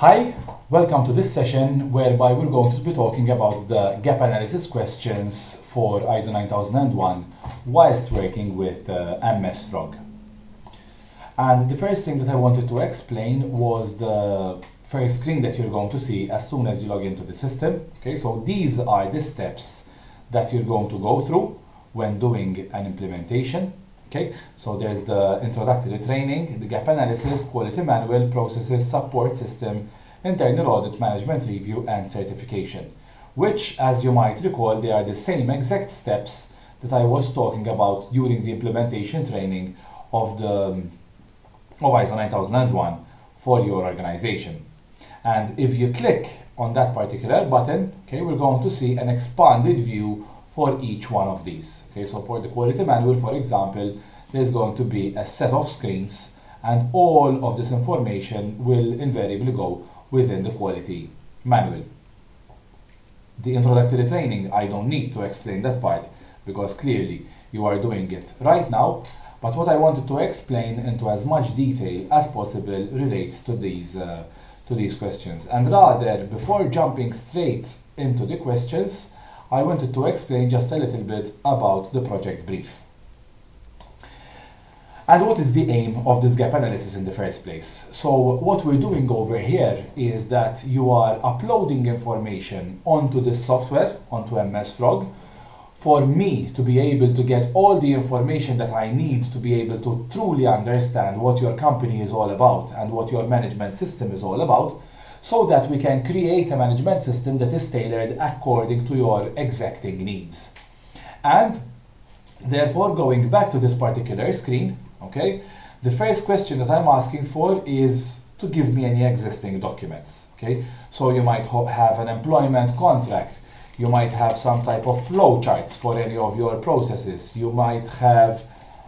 Hi, welcome to this session whereby we're going to be talking about the gap analysis questions for ISO 9001 whilst working with MS Frog. And the first thing that I wanted to explain was the first screen that you're going to see as soon as you log into the system. Okay, so these are the steps that you're going to go through when doing an implementation. Okay, so there's the introductory training, the gap analysis, quality manual, processes, support system, internal audit, management review, and certification, which, as you might recall, they are the same exact steps that I was talking about during the implementation training of ISO 9001 for your organization. And if you click on that particular button, okay, we're going to see an expanded view for each one of these. Okay, so for the quality manual, for example, there's going to be a set of screens, and all of this information will invariably go within the quality manual. The introductory training, I don't need to explain that part because clearly you are doing it right now. But what I wanted to explain into as much detail as possible relates to these questions. And rather, before jumping straight into the questions, I wanted to explain just a little bit about the project brief. And what is the aim of this gap analysis in the first place? So what we're doing over here is that you are uploading information onto this software, onto MS Frog, for me to be able to get all the information that I need to be able to truly understand what your company is all about and what your management system is all about, so that we can create a management system that is tailored according to your exacting needs. And therefore, going back to this particular screen, okay, the first question that I'm asking for is to give me any existing documents. Okay, so you might have an employment contract, you might have some type of flow charts for any of your processes, you might have,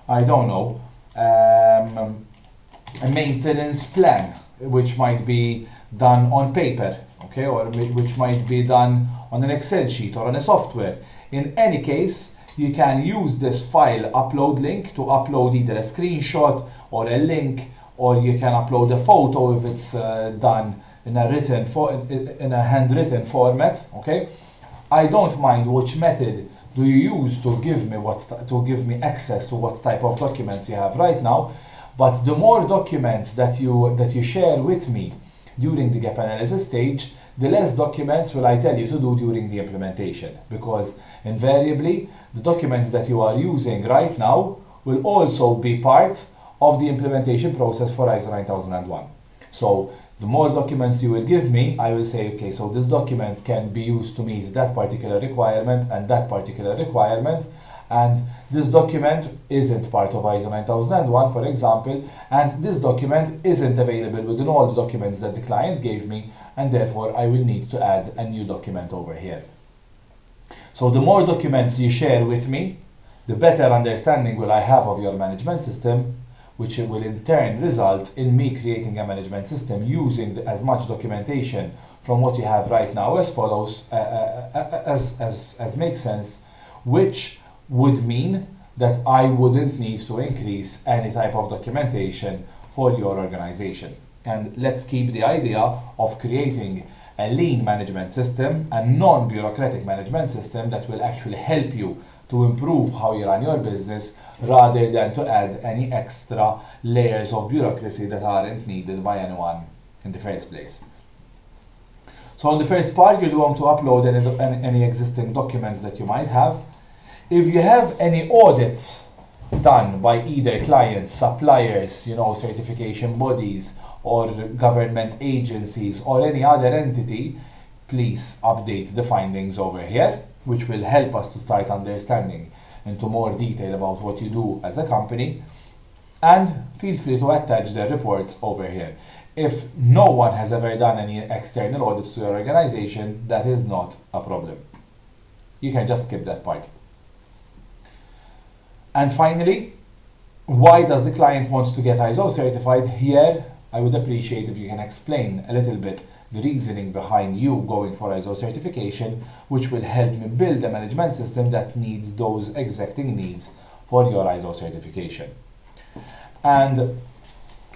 I don't know, a maintenance plan, which might be done on paper, okay, or which might be done on an Excel sheet or on a software. In any case, you can use this file upload link to upload either a screenshot or a link, or you can upload a photo if it's done in a handwritten format. Okay, I don't mind which method do you use to give me access to what type of documents you have right now, but the more documents that you share with me during the gap analysis stage, the less documents will I tell you to do during the implementation, because invariably the documents that you are using right now will also be part of the implementation process for ISO 9001. So the more documents you will give me, I will say, okay, so this document can be used to meet that particular requirement and that particular requirement, and this document isn't part of ISO 9001, for example, and this document isn't available within all the documents that the client gave me, and therefore I will need to add a new document over here. So the more documents you share with me, the better understanding will I have of your management system, which will in turn result in me creating a management system using as much documentation from what you have right now as follows, as makes sense, which would mean that I wouldn't need to increase any type of documentation for your organization. And let's keep the idea of creating a lean management system, a non-bureaucratic management system that will actually help you to improve how you run your business, rather than to add any extra layers of bureaucracy that aren't needed by anyone in the first place. So in the first part, you're going to upload any existing documents that you might have. If you have any audits done by either clients, suppliers, certification bodies, or government agencies, or any other entity, please update the findings over here, which will help us to start understanding into more detail about what you do as a company. And feel free to attach the reports over here. If no one has ever done any external audits to your organization, that is not a problem. You can just skip that part. And finally, why does the client want to get ISO certified? Here, I would appreciate if you can explain a little bit the reasoning behind you going for ISO certification, which will help me build a management system that needs those exacting needs for your ISO certification. And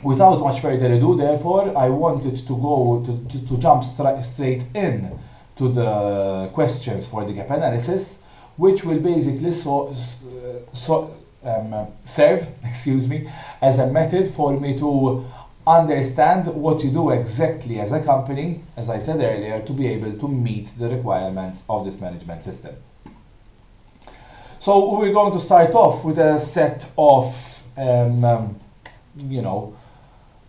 without much further ado, therefore, I wanted to go to jump straight in to the questions for the gap analysis, which will basically serve, excuse me, as a method for me to understand what you do exactly as a company, as I said earlier, to be able to meet the requirements of this management system. So we're going to start off with a set of,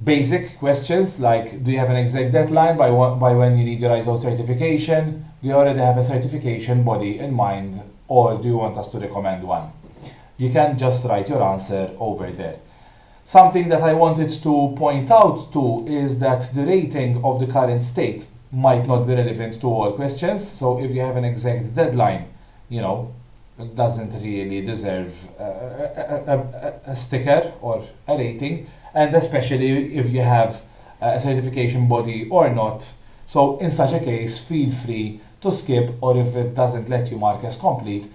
basic questions like, do you have an exact deadline by when you need your ISO certification? Do you already have a certification body in mind, or do you want us to recommend one? You can just write your answer over there. Something that I wanted to point out too is that the rating of the current state might not be relevant to all questions. So if you have an exact deadline, it doesn't really deserve a sticker or a rating, and especially if you have a certification body or not. So in such a case, feel free to skip, or if it doesn't let you mark as complete,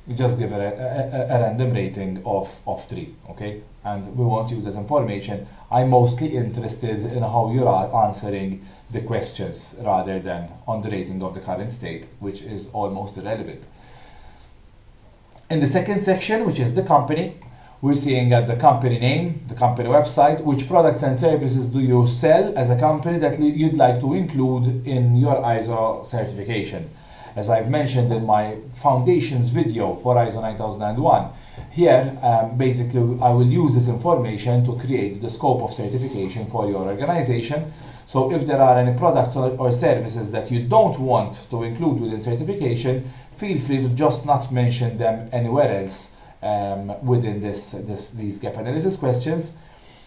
you just give it a random rating of 3, okay? And we won't use this information. I'm mostly interested in how you're answering the questions rather than on the rating of the current state, which is almost irrelevant. In the second section, which is the company, we're seeing at the company name, the company website, which products and services do you sell as a company that you'd like to include in your ISO certification. As I've mentioned in my foundations video for ISO 9001, here basically I will use this information to create the scope of certification for your organization. So if there are any products or services that you don't want to include within certification, feel free to just not mention them anywhere else within these gap analysis questions.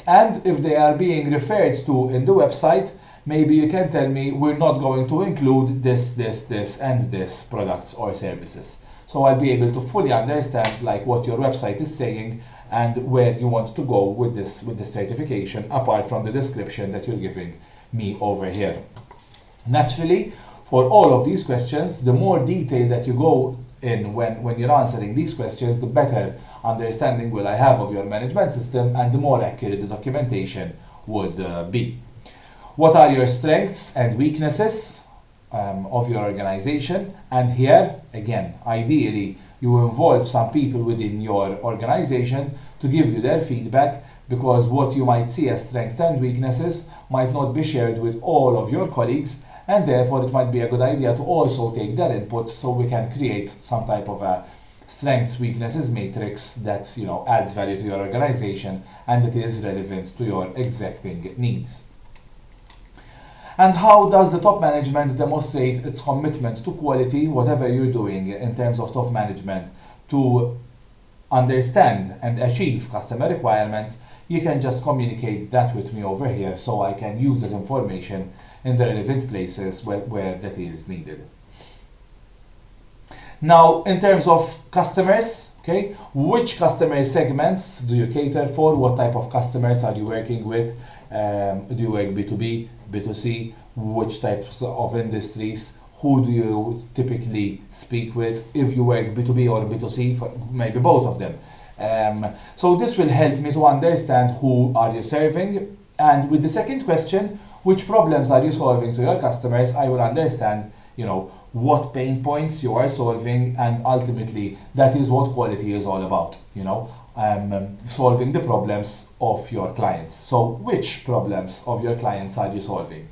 And if they are being referred to in the website, maybe you can tell me, we're not going to include this, and this products or services. So I'll be able to fully understand like what your website is saying and where you want to go with this certification, apart from the description that you're giving me over here. Naturally, for all of these questions, the more detail that you go in when you're answering these questions, the better understanding will I have of your management system, and the more accurate the documentation would be. What are your strengths and weaknesses of your organization? And here, again, ideally, you involve some people within your organization to give you their feedback, because what you might see as strengths and weaknesses might not be shared with all of your colleagues, and therefore it might be a good idea to also take their input so we can create some type of a strengths weaknesses matrix that adds value to your organization and that is relevant to your exacting needs. And how does the top management demonstrate its commitment to quality, whatever you're doing in terms of top management, to understand and achieve customer requirements? You can just communicate that with me over here so I can use that information in the relevant places where that is needed. Now, in terms of customers, okay, which customer segments do you cater for? What type of customers are you working with? Do you work B2B, B2C? Which types of industries? Who do you typically speak with? If you work B2B or B2C, for maybe both of them. So this will help me to understand who are you serving. And with the second question, which problems are you solving to your customers, I will understand, what pain points you are solving, and ultimately that is what quality is all about, solving the problems of your clients. So which problems of your clients are you solving?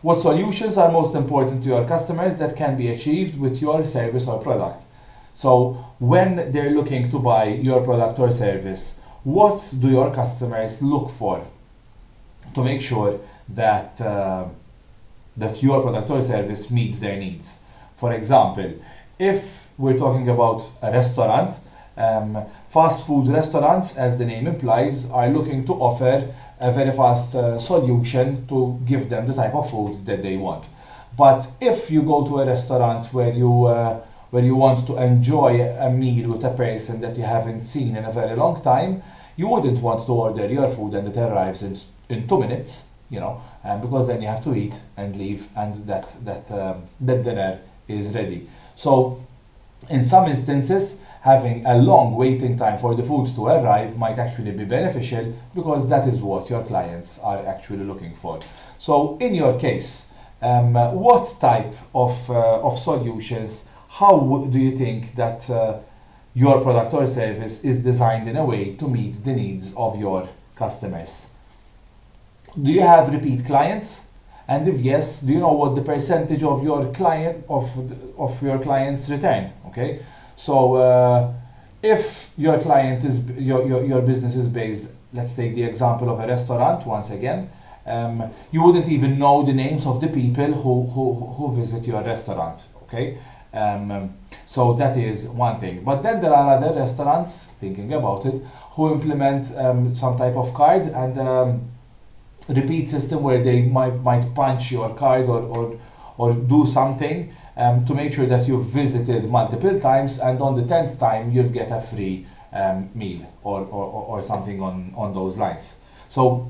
What solutions are most important to your customers that can be achieved with your service or product? So when they're looking to buy your product or service, what do your customers look for to make sure that that your product or service meets their needs? For example, if we're talking about a restaurant, fast food restaurants, as the name implies, are looking to offer a very fast solution to give them the type of food that they want. But if you go to a restaurant where you want to enjoy a meal with a person that you haven't seen in a very long time, you wouldn't want to order your food and it arrives in 2 minutes, because then you have to eat and leave, and that dinner is ready. So In some instances, having a long waiting time for the food to arrive might actually be beneficial because that is what your clients are actually looking for. So in your case, what type of solutions, do you think that your product or service is designed in a way to meet the needs of your customers? Do you have repeat clients? And if yes, do you know what the percentage of your clients return? Okay, so if your client is your business is based, let's take the example of a restaurant once again. You wouldn't even know the names of the people who visit your restaurant. Okay, so that is one thing. But then there are other restaurants, thinking about it, who implement some type of card and repeat system where they might punch your card or do something to make sure that you've visited multiple times, and on the 10th time you'll get a free meal or something on those lines. So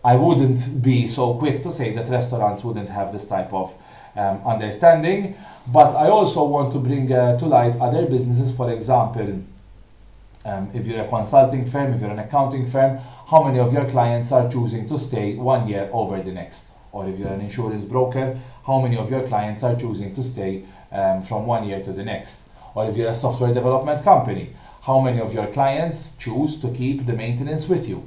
I wouldn't be so quick to say that restaurants wouldn't have this type of understanding, but I also want to bring to light other businesses. For example, if you're a consulting firm, if you're an accounting firm, how many of your clients are choosing to stay 1 year over the next? Or if you're an insurance broker, how many of your clients are choosing to stay from 1 year to the next? Or if you're a software development company, how many of your clients choose to keep the maintenance with you?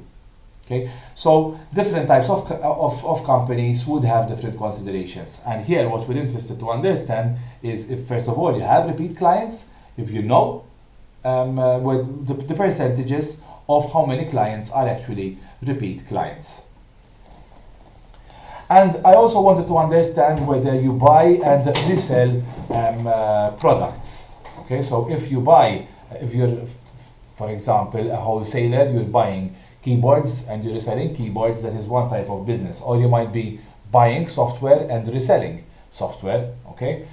Okay, so different types of companies would have different considerations. And here what we're interested to understand is if, first of all, you have repeat clients, if you know with the percentages of how many clients are actually repeat clients. And I also wanted to understand whether you buy and resell products. Okay, so if you're, for example, a wholesaler, you're buying keyboards and you're reselling keyboards, that is one type of business. Or you might be buying software and reselling software, okay?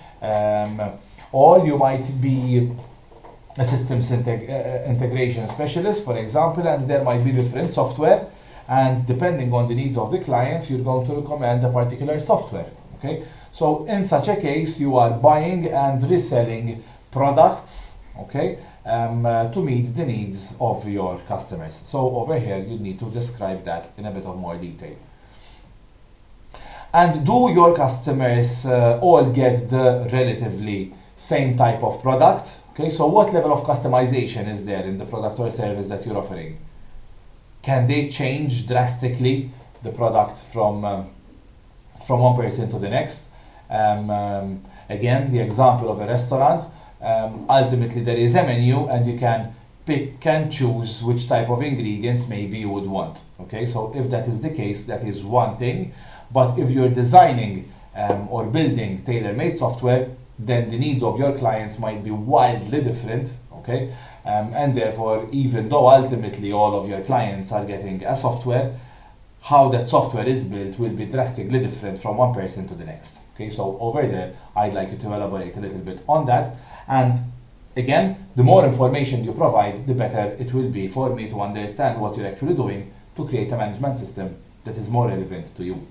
Or you might be a systems integration specialist, for example, and there might be different software, and depending on the needs of the client, you're going to recommend a particular software, okay? So in such a case, you are buying and reselling products, okay, to meet the needs of your customers. So over here, you need to describe that in a bit of more detail. And do your customers all get the relatively same type of product? Okay, so what level of customization is there in the product or service that you're offering? Can they change drastically the product from one person to the next? Again, the example of a restaurant. Ultimately, there is a menu, and you can pick and choose which type of ingredients maybe you would want. Okay, so if that is the case, that is one thing. But if you're designing or building tailor-made software, then the needs of your clients might be wildly different. Okay, and therefore, even though ultimately all of your clients are getting a software, how that software is built will be drastically different from one person to the next. Okay, so over there, I'd like you to elaborate a little bit on that. And again, the more information you provide, the better it will be for me to understand what you're actually doing to create a management system that is more relevant to you.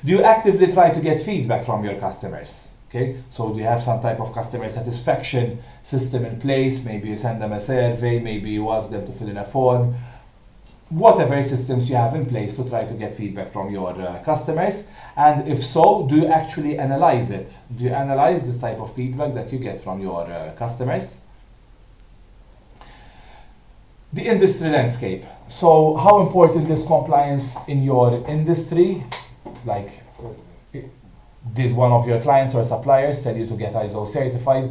Do you actively try to get feedback from your customers? Okay, so do you have some type of customer satisfaction system in place? Maybe you send them a survey, maybe you ask them to fill in a form. Whatever systems you have in place to try to get feedback from your customers. And if so, do you actually analyze it? Do you analyze this type of feedback that you get from your customers? The industry landscape. So how important is compliance in your industry? Like, did one of your clients or suppliers tell you to get ISO certified?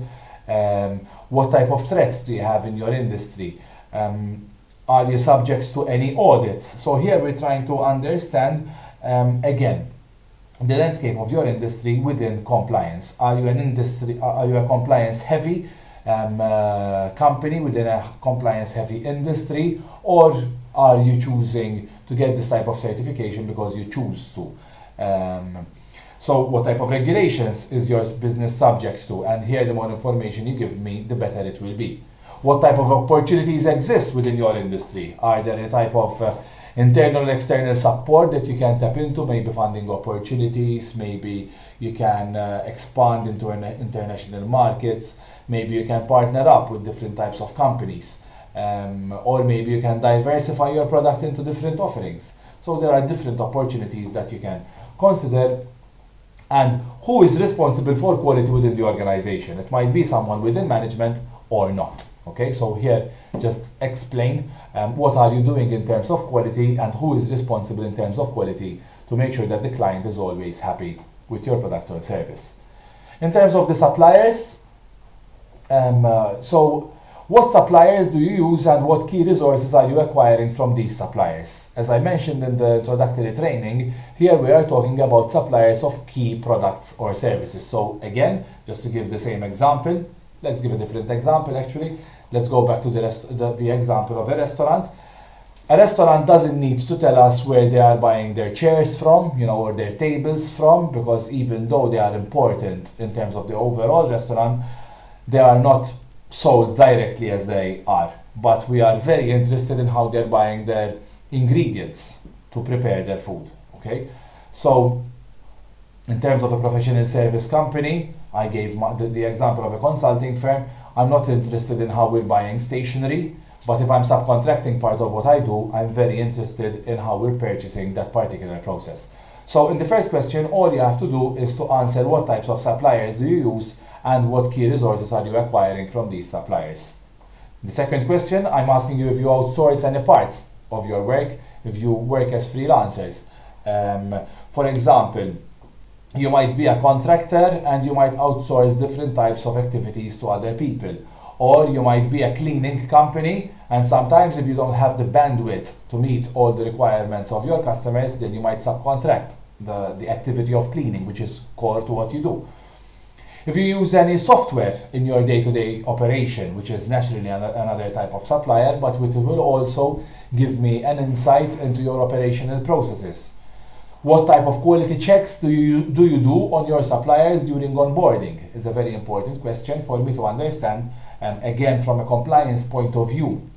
What type of threats do you have in your industry? Are you subject to any audits? So here we're trying to understand, again, the landscape of your industry within compliance. Are you a compliance heavy company within a compliance heavy industry, or are you choosing to get this type of certification because you choose to? So what type of regulations is your business subject to? And here, the more information you give me, the better it will be. What type of opportunities exist within your industry? Are there a type of internal and external support that you can tap into, maybe funding opportunities, maybe you can expand into international markets, maybe you can partner up with different types of companies, or maybe you can diversify your product into different offerings. So there are different opportunities that you can consider. And who is responsible for quality within the organization? It might be someone within management or not. Okay, so here just explain what are you doing in terms of quality and who is responsible in terms of quality to make sure that the client is always happy with your product or service. In terms of the suppliers, so what suppliers do you use and what key resources are you acquiring from these suppliers? As I mentioned in the introductory training, here we are talking about suppliers of key products or services. So again, just to give the same example, let's give a different example actually. Let's go back to the example of a restaurant. A restaurant doesn't need to tell us where they are buying their chairs from, or their tables from, because even though they are important in terms of the overall restaurant, they are not sold directly as they are. But we are very interested in how they're buying their ingredients to prepare their food. Okay, so in terms of a professional service company, I gave the example of a consulting firm. I'm not interested in how we're buying stationery, but if I'm subcontracting part of what I do, I'm very interested in how we're purchasing that particular process. So in the first question, all you have to do is to answer what types of suppliers do you use and what key resources are you acquiring from these suppliers. The second question, I'm asking you if you outsource any parts of your work, if you work as freelancers. For example, you might be a contractor and you might outsource different types of activities to other people. Or you might be a cleaning company, and sometimes if you don't have the bandwidth to meet all the requirements of your customers, then you might subcontract the activity of cleaning, which is core to what you do. If you use any software in your day-to-day operation, which is naturally another type of supplier, but which will also give me an insight into your operational processes. What type of quality checks do you do on your suppliers during onboarding is a very important question for me to understand. Again, from a compliance point of view,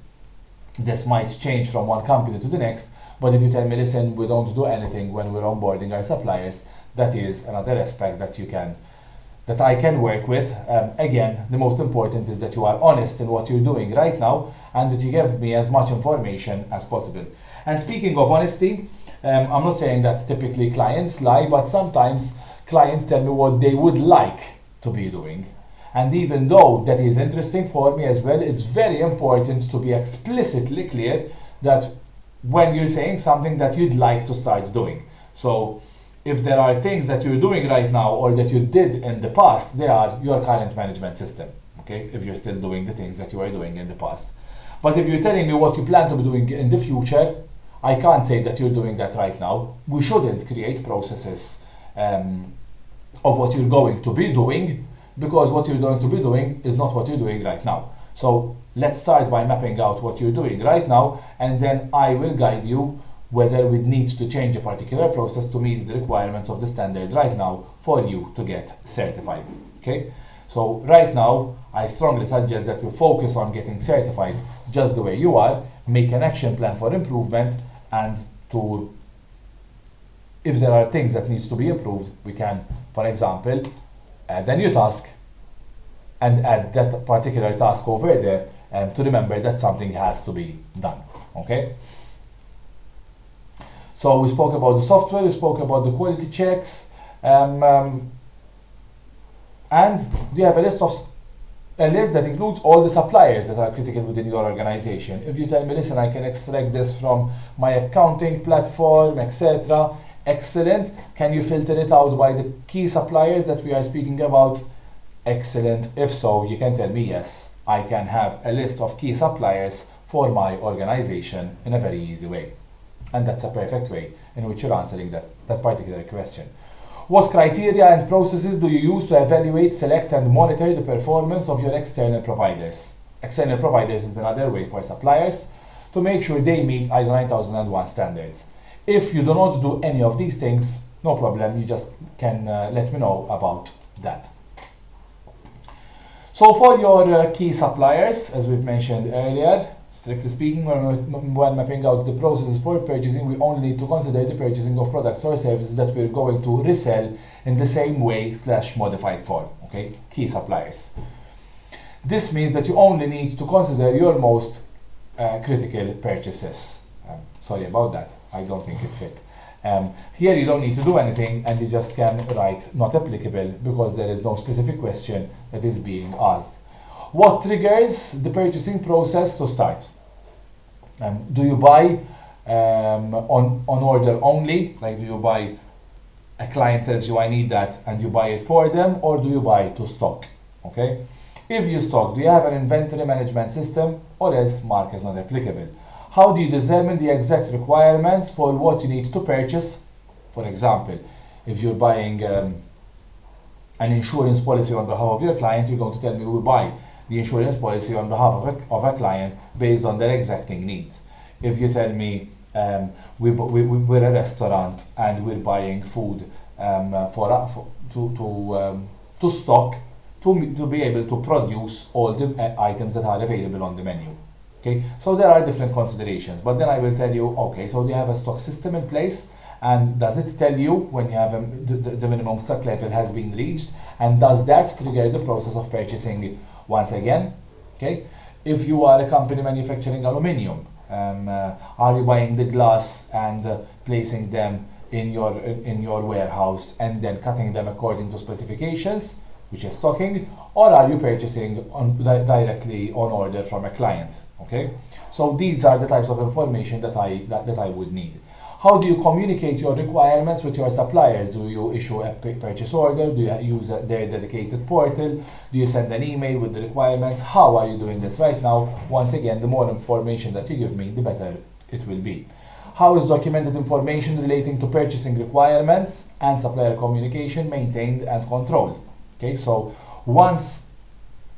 this might change from one company to the next, but if you tell me, listen, we don't do anything when we're onboarding our suppliers, that is another aspect that I can work with. Again, the most important is that you are honest in what you're doing right now and that you give me as much information as possible. And speaking of honesty, I'm not saying that typically clients lie, but sometimes clients tell me what they would like to be doing. And even though that is interesting for me as well, it's very important to be explicitly clear that when you're saying something that you'd like to start doing. So if there are things that you're doing right now or that you did in the past, they are your current management system. Okay, if you're still doing the things that you were doing in the past. But if you're telling me what you plan to be doing in the future, I can't say that you're doing that right now. We shouldn't create processes of what you're going to be doing, because what you're going to be doing is not what you're doing right now. So let's start by mapping out what you're doing right now, and then I will guide you whether we need to change a particular process to meet the requirements of the standard right now for you to get certified. Okay? So right now, I strongly suggest that you focus on getting certified just the way you are, make an action plan for improvement, and if there are things that needs to be improved, we can, for example, add a new task and add that particular task over there to remember that something has to be done. Okay? So we spoke about the software, we spoke about the quality checks, and do you have a list that includes all the suppliers that are critical within your organization? If you tell me, listen, I can extract this from my accounting platform, etc. Excellent. Can you filter it out by the key suppliers that we are speaking about? Excellent. If so, you can tell me, yes, I can have a list of key suppliers for my organization in a very easy way. And that's a perfect way in which you're answering that particular question. What criteria and processes do you use to evaluate, select, and monitor the performance of your external providers? External providers is another way for suppliers to make sure they meet ISO 9001 standards. If you do not do any of these things, no problem, you just can let me know about that. So for your key suppliers, as we've mentioned earlier, Strictly speaking, when mapping out the processes for purchasing, we only need to consider the purchasing of products or services that we're going to resell in the same way / modified form, okay? Key suppliers. This means that you only need to consider your most critical purchases. Sorry about that, I don't think it fit. Here you don't need to do anything and you just can write not applicable because there is no specific question that is being asked. What triggers the purchasing process to start? Do you buy on order only? Like, do you buy, a client tells you I need that and you buy it for them, or do you buy to stock? Okay. If you stock, do you have an inventory management system, or else mark is not applicable? How do you determine the exact requirements for what you need to purchase? For example, if you're buying an insurance policy on behalf of your client, you're going to tell me we buy the insurance policy on behalf of a client based on their exacting needs. If you tell me we're a restaurant and we're buying food to stock, to be able to produce all the items that are available on the menu. Okay, so there are different considerations, but then I will tell you, okay, so do you have a stock system in place, and does it tell you when you have the minimum stock level has been reached, and does that trigger the process of purchasing once again? Okay, if you are a company manufacturing aluminium, are you buying the glass and placing them in your warehouse and then cutting them according to specifications, which is stocking, or are you purchasing directly on order from a client? Okay, so these are the types of information that I would need. How do you communicate your requirements with your suppliers? Do you issue a purchase order? Do you use their dedicated portal? Do you send an email with the requirements? How are you doing this right now? Once again, the more information that you give me, the better it will be. How is documented information relating to purchasing requirements and supplier communication maintained and controlled? Okay, so once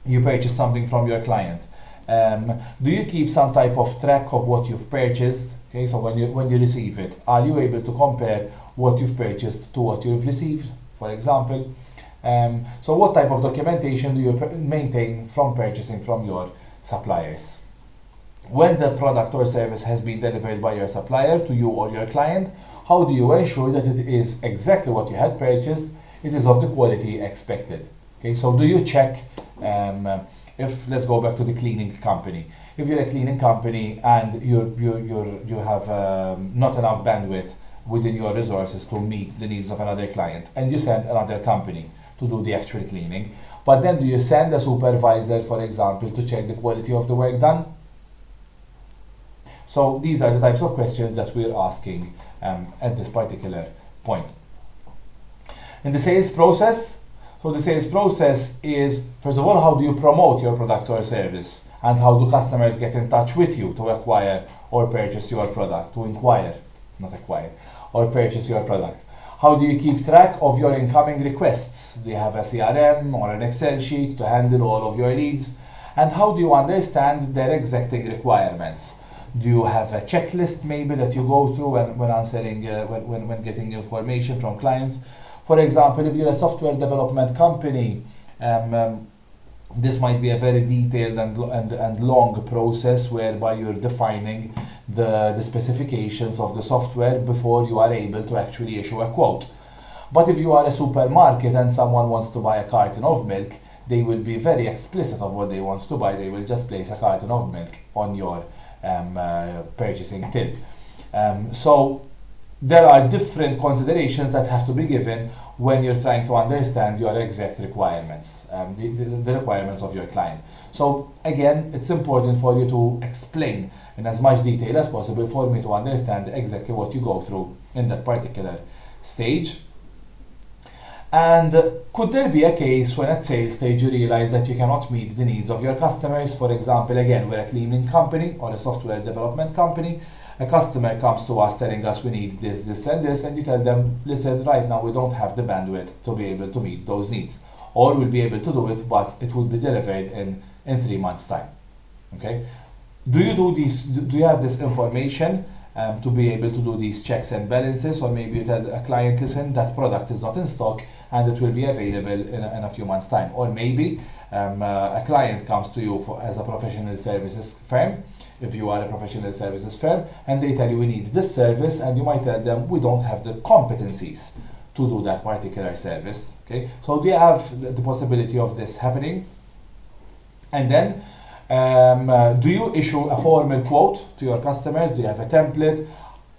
you purchase something from your client, do you keep some type of track of what you've purchased? Okay, so when you receive it, are you able to compare what you've purchased to what you've received, for example? So what type of documentation do you maintain from purchasing from your suppliers? When the product or service has been delivered by your supplier to you or your client, how do you ensure that it is exactly what you had purchased, it is of the quality expected? Okay, so do you check, if, let's go back to the cleaning company. If you're a cleaning company and you have not enough bandwidth within your resources to meet the needs of another client, and you send another company to do the actual cleaning, but then do you send a supervisor, for example, to check the quality of the work done? So these are the types of questions that we're asking at this particular point. In the sales process, so the sales process is, first of all, how do you promote your product or service? And how do customers get in touch with you to acquire or purchase your product? To inquire, not acquire, or purchase your product. How do you keep track of your incoming requests? Do you have a CRM or an Excel sheet to handle all of your leads? And how do you understand their exacting requirements? Do you have a checklist maybe that you go through when answering, when getting information from clients? For example, if you're a software development company, this might be a very detailed and long process whereby you're defining the specifications of the software before you are able to actually issue a quote. But if you are a supermarket and someone wants to buy a carton of milk, they will be very explicit of what they want to buy. They will just place a carton of milk on your purchasing till. So there are different considerations that have to be given when you're trying to understand your exact requirements, the requirements of your client. So again, it's important for you to explain in as much detail as possible for me to understand exactly what you go through in that particular stage. And could there be a case when at sales stage you realize that you cannot meet the needs of your customers? For example, again, we're a cleaning company or a software development company. A customer comes to us telling us we need this, this and this, and you tell them, listen, right now we don't have the bandwidth to be able to meet those needs. Or we'll be able to do it, but it will be delivered in 3 months' time. Okay? Do you have this information to be able to do these checks and balances? Or maybe you tell a client, listen, that product is not in stock, and it will be available in a few months' time. Or maybe a client comes to you as a professional services firm, if you are a professional services firm, and they tell you we need this service, and you might tell them we don't have the competencies to do that particular service. Okay, so do you have the possibility of this happening? And then do you issue a formal quote to your customers? Do you have a template?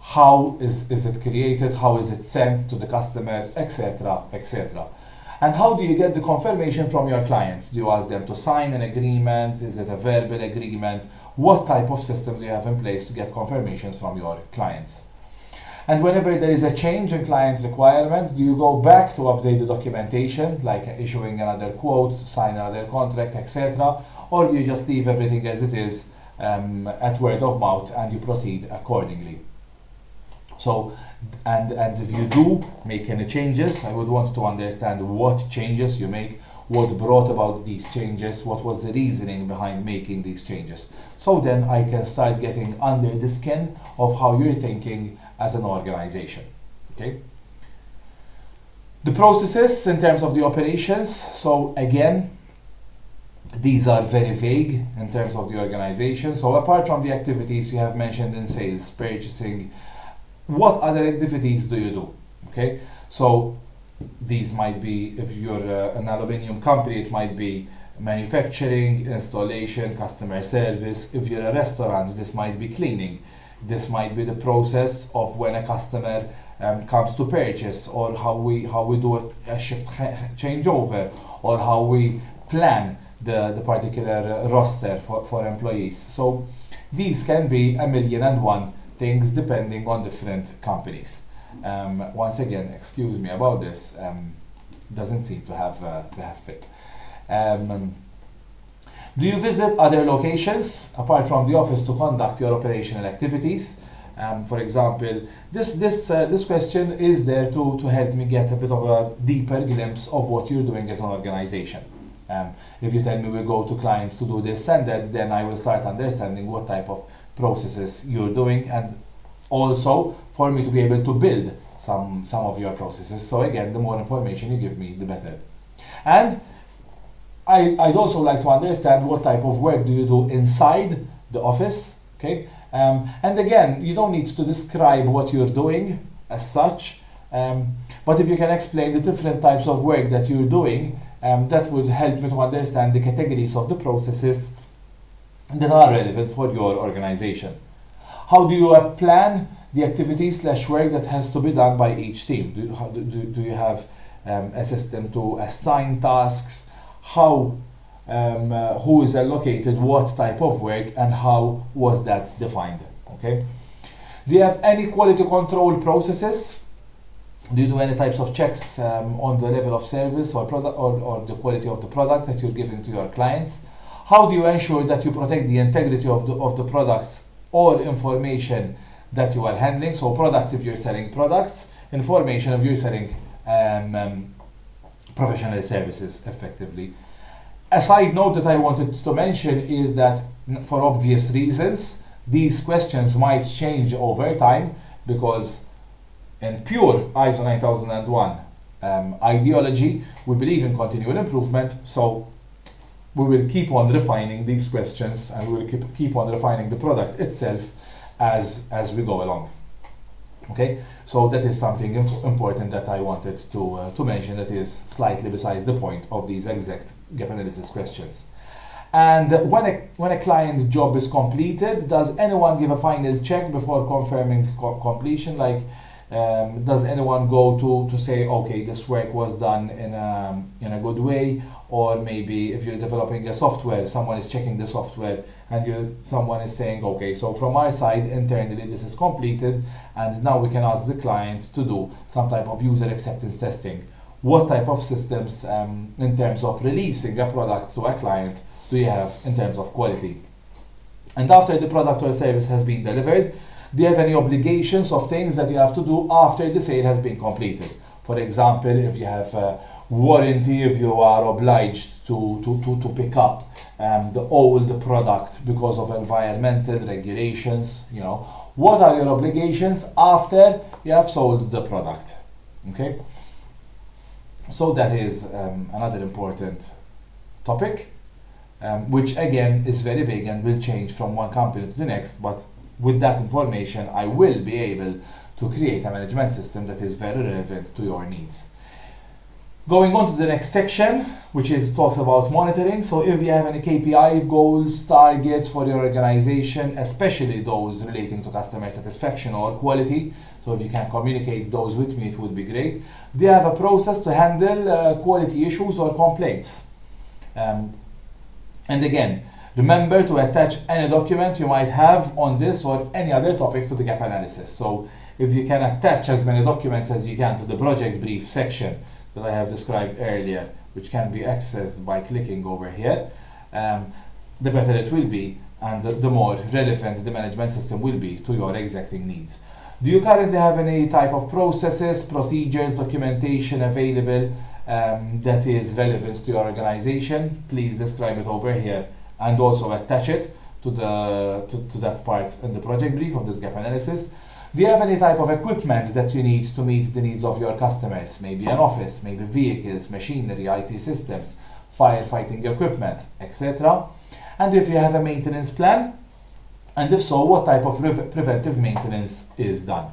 How is it created? How is it sent to the customer, etc., etc.? And how do you get the confirmation from your clients? Do you ask them to sign an agreement? Is it a verbal agreement? What type of systems do you have in place to get confirmations from your clients? And whenever there is a change in client requirements, do you go back to update the documentation, like issuing another quote, sign another contract, etc.? Or do you just leave everything as it is at word of mouth and you proceed accordingly? So, and if you do make any changes, I would want to understand what changes you make, what brought about these changes, what was the reasoning behind making these changes. So then I can start getting under the skin of how you're thinking as an organization. Okay. The processes in terms of the operations. So again, these are very vague in terms of the organization. So apart from the activities you have mentioned in sales, purchasing, what other activities do you do? Okay, so these might be, if you're an aluminium company, it might be manufacturing, installation, customer service. If you're a restaurant, this might be cleaning. This might be the process of when a customer comes to purchase, or how we do a shift changeover, or how we plan the particular roster for employees. So these can be 1,000,001 things depending on different companies. Once again, excuse me about this, doesn't seem to have fit. Do you visit other locations apart from the office to conduct your operational activities? For example, this question is there to help me get a bit of a deeper glimpse of what you're doing as an organization. If you tell me we go to clients to do this and that, then I will start understanding what type of processes you're doing, and also for me to be able to build some of your processes. So again, the more information you give me, the better. And I'd also like to understand what type of work do you do inside the office. Okay, and again, you don't need to describe what you're doing as such, but if you can explain the different types of work that you're doing, that would help me to understand the categories of the processes that are relevant for your organization. How do you plan the activities/work that has to be done by each team? Do you have a system to assign tasks? How who is allocated what type of work, and how was that defined? Okay. Do you have any quality control processes? Do you do any types of checks on the level of service or product, or the quality of the product that you're giving to your clients? How do you ensure that you protect the integrity of the products or information that you are handling? So products if you're selling products, information if you're selling professional services effectively. A side note that I wanted to mention is that, for obvious reasons, these questions might change over time, because in pure ISO 9001 ideology, we believe in continual improvement, so we will keep on refining these questions, and we will keep on refining the product itself as we go along. Okay, so that is something important that I wanted to mention, that is slightly besides the point of these exact gap analysis questions. And when a client job is completed, does anyone give a final check before confirming completion? Like, does anyone go to say, okay, this work was done in a good way? Or maybe if you're developing a software, someone is checking the software, and someone is saying, okay, so from our side internally this is completed, and now we can ask the client to do some type of user acceptance testing. What type of systems in terms of releasing a product to a client do you have in terms of quality? And after the product or service has been delivered, do you have any obligations of things that you have to do after the sale has been completed? For example, if you have a warranty, if you are obliged to pick up the old product because of environmental regulations, what are your obligations after you have sold the product? Okay. So that is another important topic, which again is very vague and will change from one company to the next, but with that information I will be able to create a management system that is very relevant to your needs. Going on to the next section, which talks about monitoring. So if you have any KPI goals, targets for your organization, especially those relating to customer satisfaction or quality, so if you can communicate those with me, it would be great. Do you have a process to handle quality issues or complaints? And again, remember to attach any document you might have on this or any other topic to the gap analysis. So if you can attach as many documents as you can to the project brief section that I have described earlier, which can be accessed by clicking over here, the better it will be, and the more relevant the management system will be to your exacting needs. Do you currently have any type of processes, procedures, documentation available that is relevant to your organization? Please describe it over here and also attach it to that part in the project brief of this gap analysis. Do you have any type of equipment that you need to meet the needs of your customers? Maybe an office, maybe vehicles, machinery, IT systems, firefighting equipment, etc. And if you have a maintenance plan, and if so, what type of preventive maintenance is done?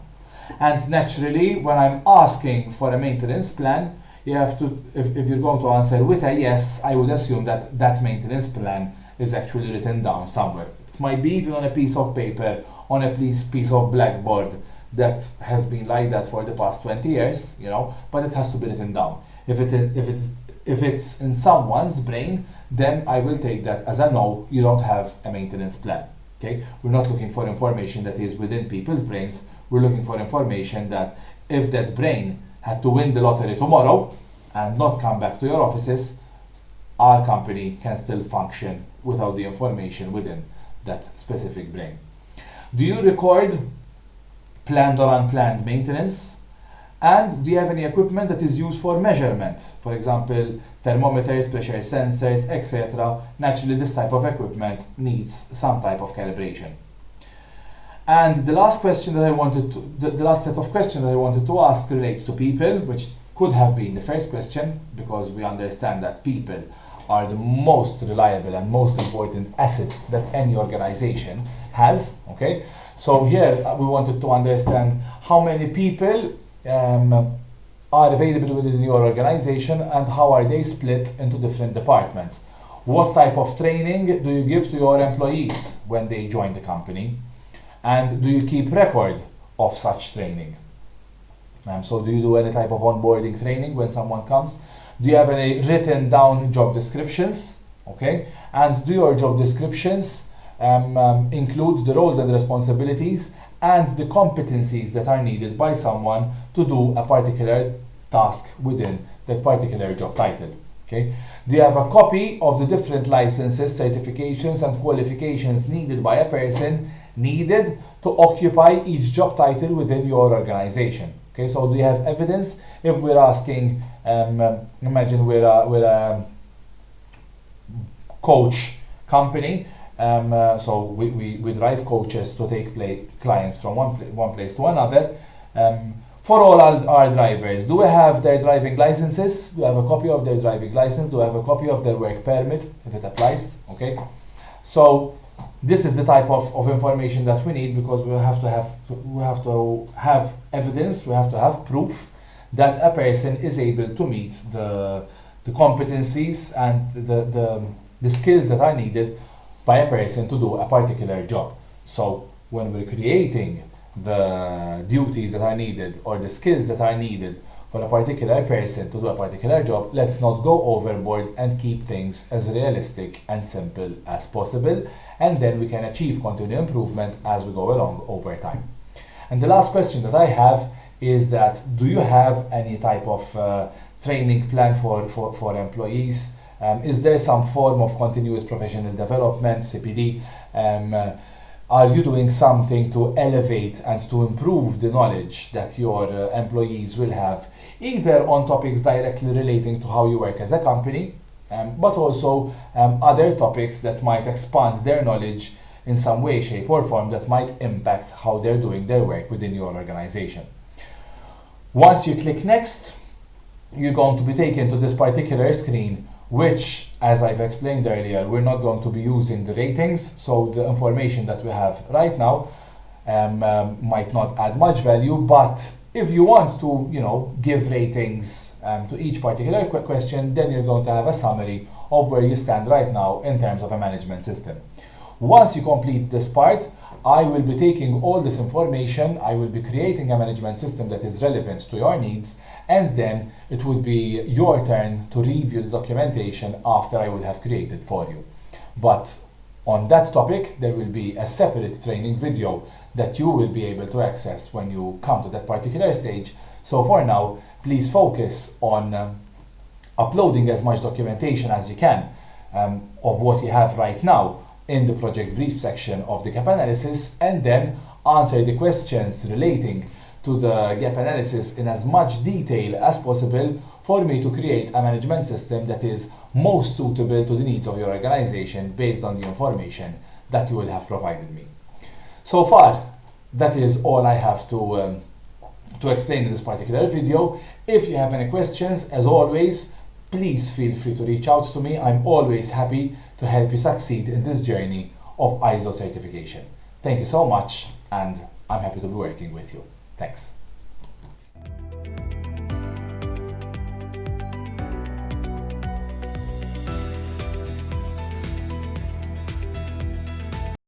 And naturally, when I'm asking for a maintenance plan, you have to, if you're going to answer with a yes, I would assume that that maintenance plan is actually written down somewhere. It might be even on a piece of paper, on a piece of blackboard that has been like that for the past 20 years, but it has to be written down. If it's in someone's brain, then I will take that as a no, you don't have a maintenance plan. Okay? We're not looking for information that is within people's brains. We're looking for information that if that brain had to win the lottery tomorrow and not come back to your offices, our company can still function without the information within that specific brain. Do you record planned or unplanned maintenance? And do you have any equipment that is used for measurement? For example, thermometers, pressure sensors, etc. Naturally, this type of equipment needs some type of calibration. And the last question that I wanted to, the last set of questions that I wanted to ask relates to people, which could have been the first question, because we understand that people are the most reliable and most important asset that any organization has. Okay, so here we wanted to understand how many people are available within your organization and how are they split into different departments. What type of training do you give to your employees when they join the company? And do you keep record of such training? So do you do any type of onboarding training when someone comes? Do you have any written down job descriptions? Okay, and do your job descriptions include the roles and responsibilities and the competencies that are needed by someone to do a particular task within that particular job title? Okay, do you have a copy of the different licenses, certifications and qualifications needed by a person needed to occupy each job title within your organization? Okay, so do you have evidence? If we're asking, imagine we're a coach company, so we drive coaches to take clients from one place to another. For all our drivers, do we have their driving licenses? Do we have a copy of their driving license? Do we have a copy of their work permit, if it applies? Okay, so this is the type of information that we need, because we have to have evidence, we have to have proof that a person is able to meet the competencies and the skills that are needed by a person to do a particular job. So when we're creating the duties that are needed or the skills that are needed for a particular person to do a particular job, let's not go overboard and keep things as realistic and simple as possible, and then we can achieve continued improvement as we go along over time. And the last question that I have is that, do you have any type of training plan for employees? Is there some form of continuous professional development, CPD? Are you doing something to elevate and to improve the knowledge that your employees will have, either on topics directly relating to how you work as a company, but also other topics that might expand their knowledge in some way, shape or form that might impact how they're doing their work within your organization? Once you click next, you're going to be taken to this particular screen, which, as I've explained earlier, we're not going to be using the ratings, so the information that we have right now might not add much value, but if you want to, give ratings to each particular question, then you're going to have a summary of where you stand right now in terms of a management system. Once you complete this part, I will be taking all this information, I will be creating a management system that is relevant to your needs, and then it will be your turn to review the documentation after I will have created for you. But on that topic, there will be a separate training video that you will be able to access when you come to that particular stage. So for now, please focus on uploading as much documentation as you can of what you have right now in the project brief section of the gap analysis, and then answer the questions relating to the gap analysis in as much detail as possible for me to create a management system that is most suitable to the needs of your organization based on the information that you will have provided me. So far, that is all I have to explain in this particular video. If you have any questions, as always, please feel free to reach out to me. I'm always happy to help you succeed in this journey of ISO certification. Thank you so much, and I'm happy to be working with you. Thanks.